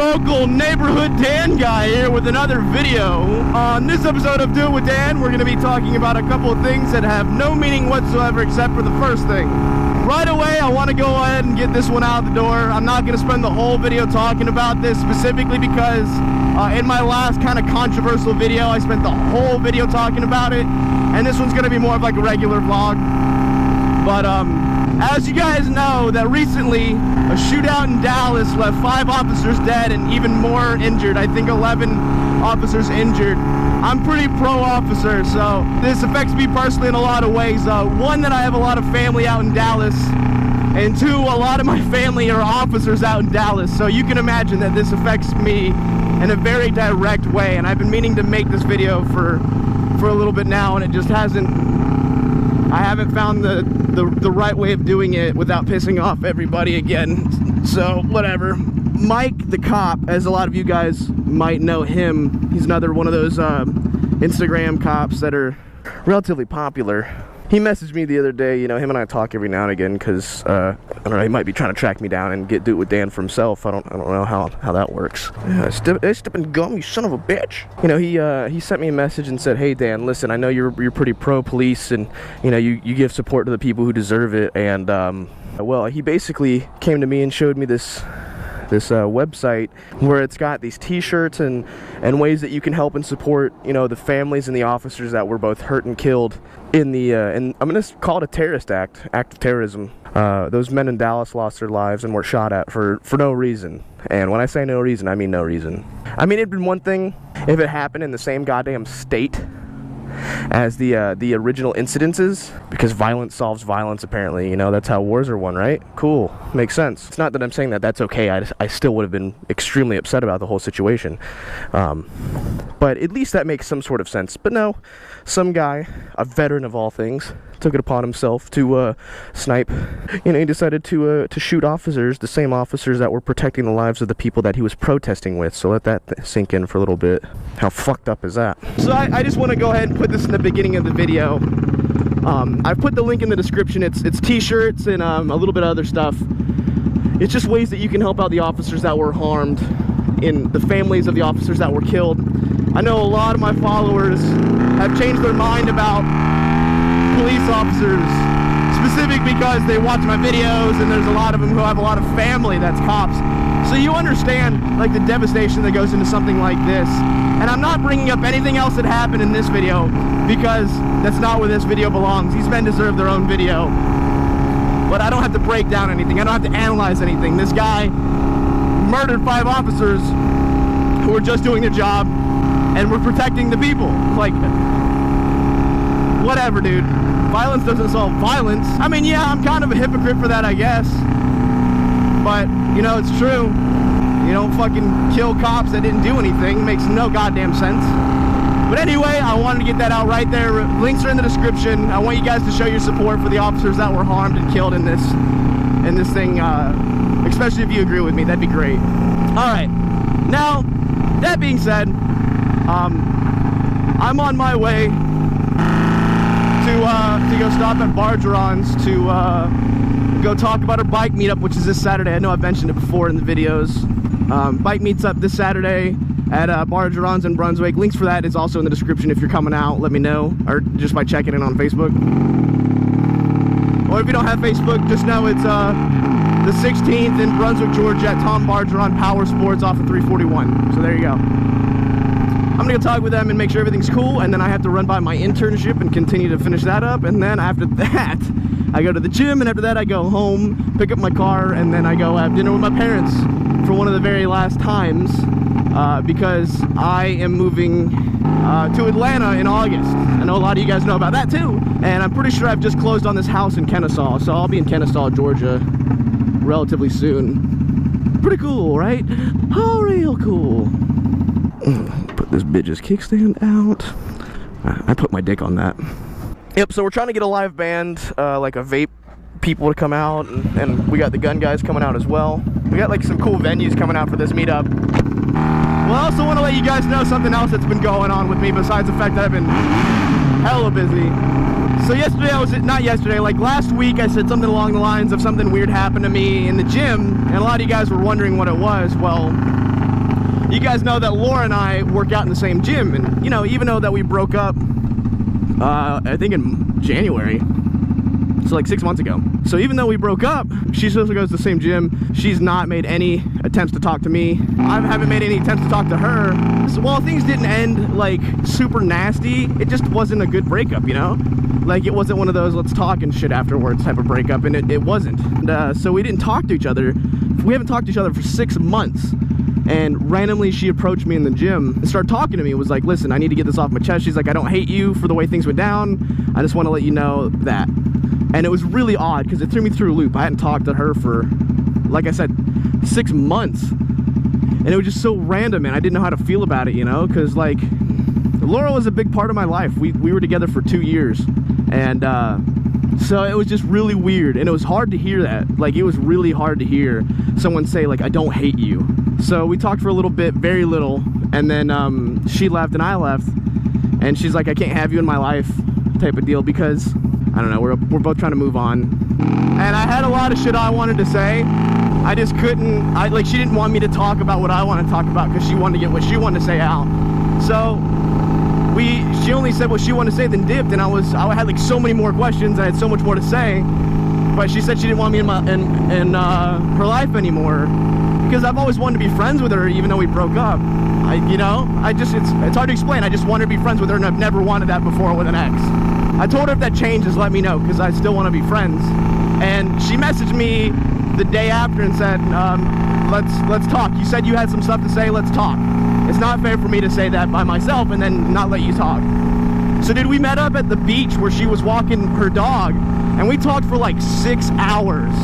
local neighborhood Dan guy here with another video. On this episode of Do It With Dan, we're going to be talking about a couple of things that have no meaning whatsoever except for the first thing. Right away, I want to go ahead and get this one out the door. I'm not going to spend the whole video talking about this specifically because in my last kind of controversial video, I spent the whole video talking about it, and this one's going to be more of like a regular vlog. But as you guys know, that recently a shootout in Dallas left 5 officers dead and even more injured. I think 11 officers injured. I'm pretty pro-officer, so this affects me personally in a lot of ways. One, that I have a lot of family out in Dallas, and 2, a lot of my family are officers out in Dallas, so you can imagine that this affects me in a very direct way. And I've been meaning to make this video for a little bit now, and it just hasn't. I haven't found the right way of doing it without pissing off everybody again. So whatever. Mike the cop, as a lot of you guys might know him, he's another one of those Instagram cops that are relatively popular. He messaged me the other day. You know, him and I talk every now and again because I don't know, he might be trying to track me down and Do It With Dan for himself. I don't know how that works. Yeah, step and gum, you son of a bitch. You know, he sent me a message and said, "Hey Dan, listen, I know you're pretty pro police, and you know you give support to the people who deserve it." And well, he basically came to me and showed me this website where it's got these t-shirts and ways that you can help and support, you know, the families and the officers that were both hurt and killed in the and I'm gonna call it a terrorist act of terrorism. Those men in Dallas lost their lives and were shot at for no reason. And when I say no reason, I mean no reason. I mean, it'd been one thing if it happened in the same goddamn state as the original incidences, because violence solves violence, apparently. You know, that's how wars are won, right? Cool, makes sense. It's not that I'm saying that that's okay. I still would have been extremely upset about the whole situation, but at least that makes some sort of sense. But no, some guy, a veteran of all things, took it upon himself to snipe. You know, he decided to shoot officers, the same officers that were protecting the lives of the people that he was protesting with. So let that sink in for a little bit. How fucked up is that? So I just want to go ahead and put this in the beginning of the video. I've put the link in the description. It's t-shirts and a little bit of other stuff. It's just ways that you can help out the officers that were harmed, in the families of the officers that were killed. I know a lot of my followers have changed their mind about police officers, specific because they watch my videos, and there's a lot of them who have a lot of family that's cops. So you understand like the devastation that goes into something like this. And I'm not bringing up anything else that happened in this video because that's not where this video belongs. These men deserve their own video. But I don't have to break down anything. I don't have to analyze anything. This guy murdered 5 officers who were just doing their job and were protecting the people. Like, whatever, dude. Violence doesn't solve violence. I mean, yeah, I'm kind of a hypocrite for that, I guess. But, you know, it's true. You don't fucking kill cops that didn't do anything. It makes no goddamn sense. But anyway, I wanted to get that out right there. Links are in the description. I want you guys to show your support for the officers that were harmed and killed in this thing, especially if you agree with me. That'd be great. Alright. Now, that being said, I'm on my way to go stop at Bargeron's to go talk about our bike meetup, which is this Saturday. I know I've mentioned it before in the videos. Bike meets up this Saturday at Bargeron's in Brunswick. Links for that is also in the description. If you're coming out, let me know, or just by checking in on Facebook. Or if you don't have Facebook, just know it's the 16th in Brunswick, Georgia at Tom Bargeron Power Sports off of 341. So there you go. I'm gonna go talk with them and make sure everything's cool, and then I have to run by my internship and continue to finish that up, and then after that I go to the gym, and after that I go home, pick up my car, and then I go have dinner with my parents for one of the very last times, because I am moving to Atlanta in August. I know a lot of you guys know about that too, and I'm pretty sure I've just closed on this house in Kennesaw, so I'll be in Kennesaw, Georgia relatively soon. Pretty cool, right? Oh, real cool. Put this bitch's kickstand out. I put my dick on that. Yep, so we're trying to get a live band, like a vape people to come out, and we got the gun guys coming out as well. We got like some cool venues coming out for this meetup. Well, I also want to let you guys know something else that's been going on with me besides the fact that I've been hella busy. So yesterday, like last week, I said something along the lines of something weird happened to me in the gym, and a lot of you guys were wondering what it was. Well, you guys know that Laura and I work out in the same gym, and you know, even though that we broke up, I think in January, so like 6 months ago. So even though we broke up, she still goes to the same gym. She's not made any attempts to talk to me. I haven't made any attempts to talk to her. So while things didn't end like super nasty, it just wasn't a good breakup, you know? Like it wasn't one of those let's talk and shit afterwards type of breakup, and it wasn't. And, so we didn't talk to each other. We haven't talked to each other for 6 months. And randomly she approached me in the gym and started talking to me. It was like, listen, I need to get this off my chest. She's like, I don't hate you for the way things went down. I just want to let you know that. And it was really odd because it threw me through a loop. I hadn't talked to her for, like I said, 6 months. And it was just so random, and I didn't know how to feel about it, you know? Because, like, Laura was a big part of my life. We were together for 2 years. And so it was just really weird. And it was hard to hear that. Like, it was really hard to hear someone say, like, I don't hate you. So we talked for a little bit, very little. And then she left and I left. And she's like, I can't have you in my life type of deal because, I don't know, we're both trying to move on. And I had a lot of shit I wanted to say. I just couldn't, like, she didn't want me to talk about what I want to talk about because she wanted to get what she wanted to say out. So she only said what she wanted to say, then dipped, and I had like so many more questions. I had so much more to say, but she said she didn't want me in her life anymore because I've always wanted to be friends with her, even though we broke up. You know, it's hard to explain. I just wanted to be friends with her, and I've never wanted that before with an ex. I told her if that changes, let me know, because I still want to be friends. And she messaged me the day after and said, let's talk. You said you had some stuff to say, let's talk. It's not fair for me to say that by myself and then not let you talk. So dude, we met up at the beach where she was walking her dog, and we talked for like 6 hours.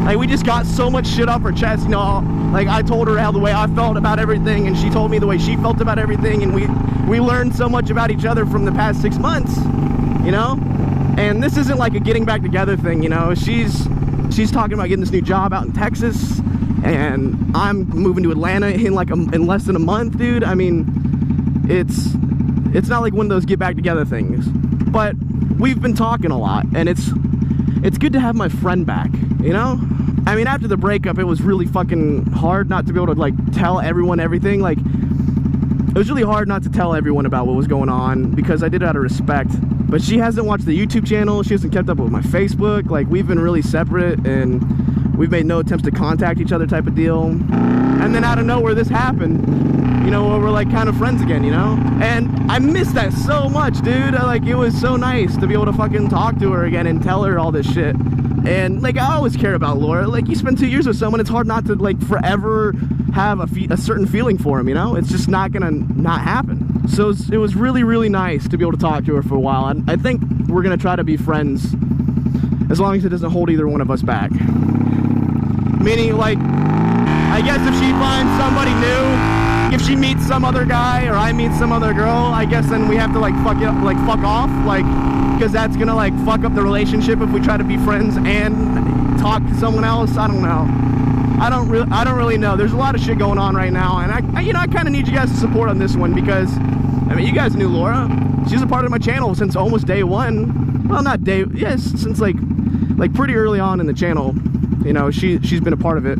Like, we just got so much shit off her chest, you know. Like, I told her how the way I felt about everything, and she told me the way she felt about everything, and we learned so much about each other from the past 6 months, you know. And this isn't like a getting back together thing, you know. She's talking about getting this new job out in Texas, and I'm moving to Atlanta in like in less than a month, dude. I mean, it's not like one of those get back together things, but we've been talking a lot, and it's good to have my friend back, you know. I mean, after the breakup, it was really fucking hard not to be able to like tell everyone everything. Like, it was really hard not to tell everyone about what was going on because I did it out of respect. But she hasn't watched the YouTube channel. She hasn't kept up with my Facebook. Like, we've been really separate, and we've made no attempts to contact each other type of deal. And then out of nowhere, this happened, you know, where we're like kind of friends again, you know? And I miss that so much, dude. Like, it was so nice to be able to fucking talk to her again and tell her all this shit. And like, I always care about Laura. Like, you spend 2 years with someone, it's hard not to like forever have a certain feeling for him, you know? It's just not gonna not happen. So it was really, really nice to be able to talk to her for a while. And I think we're gonna try to be friends as long as it doesn't hold either one of us back. Meaning, like, I guess if she finds somebody new, if she meets some other guy or I meet some other girl, I guess then we have to like fuck off, like, because that's gonna like fuck up the relationship if we try to be friends and talk to someone else. I don't know. I don't really know. There's a lot of shit going on right now, and I kind of need you guys to support on this one because, I mean, you guys knew Laura. She's a part of my channel since almost day one. Well, not day, yes, since like pretty early on in the channel. You know, she's been a part of it.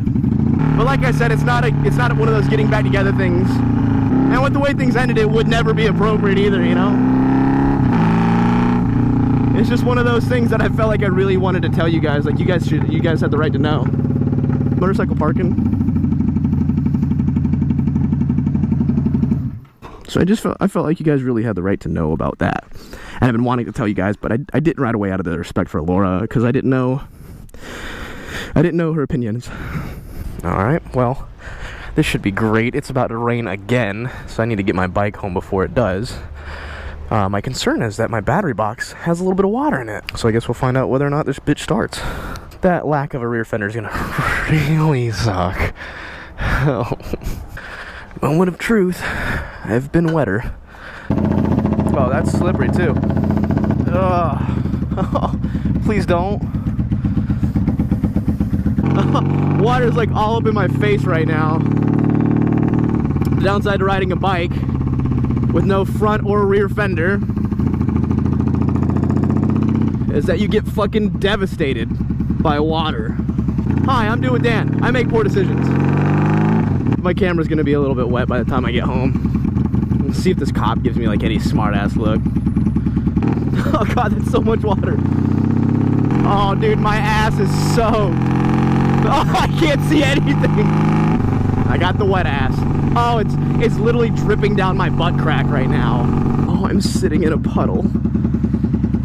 But like I said, it's not one of those getting back together things. And with the way things ended, it would never be appropriate either, you know? It's just one of those things that I felt like I really wanted to tell you guys. Like, you guys had the right to know. Motorcycle parking. So I felt like you guys really had the right to know about that. And I've been wanting to tell you guys, but I didn't right away out of the respect for Laura, because I didn't know her opinions. Alright, well, this should be great. It's about to rain again, so I need to get my bike home before it does. My concern is that my battery box has a little bit of water in it, so I guess we'll find out whether or not this bitch starts. That lack of a rear fender is gonna really suck. Oh. Moment of truth. I've been wetter. Oh, that's slippery too. Oh, please don't. Water's like all up in my face right now. The downside to riding a bike with no front or rear fender is that you get fucking devastated by water. Hi, I'm doing Dan. I make poor decisions. My camera's gonna be a little bit wet by the time I get home. Let's see if this cop gives me like any smart ass look. Oh god, that's so much water. Oh dude, my ass is soaked. Oh, I can't see anything. I got the wet ass. Oh, it's literally dripping down my butt crack right now. Oh, I'm sitting in a puddle.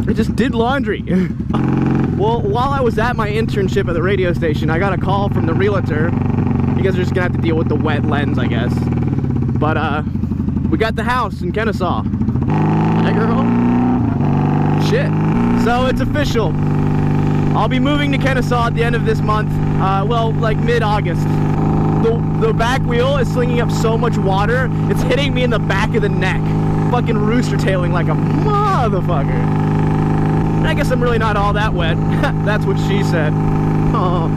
I just did laundry. Well, while I was at my internship at the radio station, I got a call from the realtor. You guys are just gonna have to deal with the wet lens, I guess. But we got the house in Kennesaw. Hi, girl. Shit. So it's official. I'll be moving to Kennesaw at the end of this month. Well, like mid-August. The back wheel is slinging up so much water, it's hitting me in the back of the neck. Fucking rooster tailing like a motherfucker. And I guess I'm really not all that wet. That's what she said. Oh.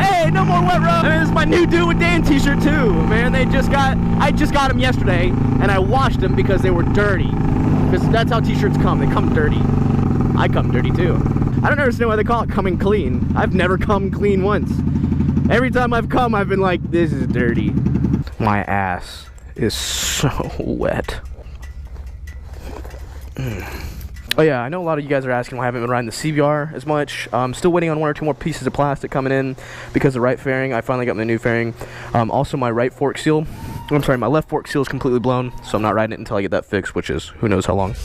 Hey, no more wet road. This is my new Do With Dan t-shirt too, man. I just got them yesterday, and I washed them because they were dirty. Because that's how t-shirts come. They come dirty. I come dirty too. I don't understand why they call it coming clean. I've never come clean once. Every time I've come, I've been like, this is dirty. My ass is so wet. Oh yeah, I know a lot of you guys are asking why I haven't been riding the CVR as much. I'm still waiting on 1 or 2 more pieces of plastic coming in because the right fairing. I finally got my new fairing. Also, my right fork seal. I'm sorry, my left fork seal is completely blown, so I'm not riding it until I get that fixed, which is who knows how long.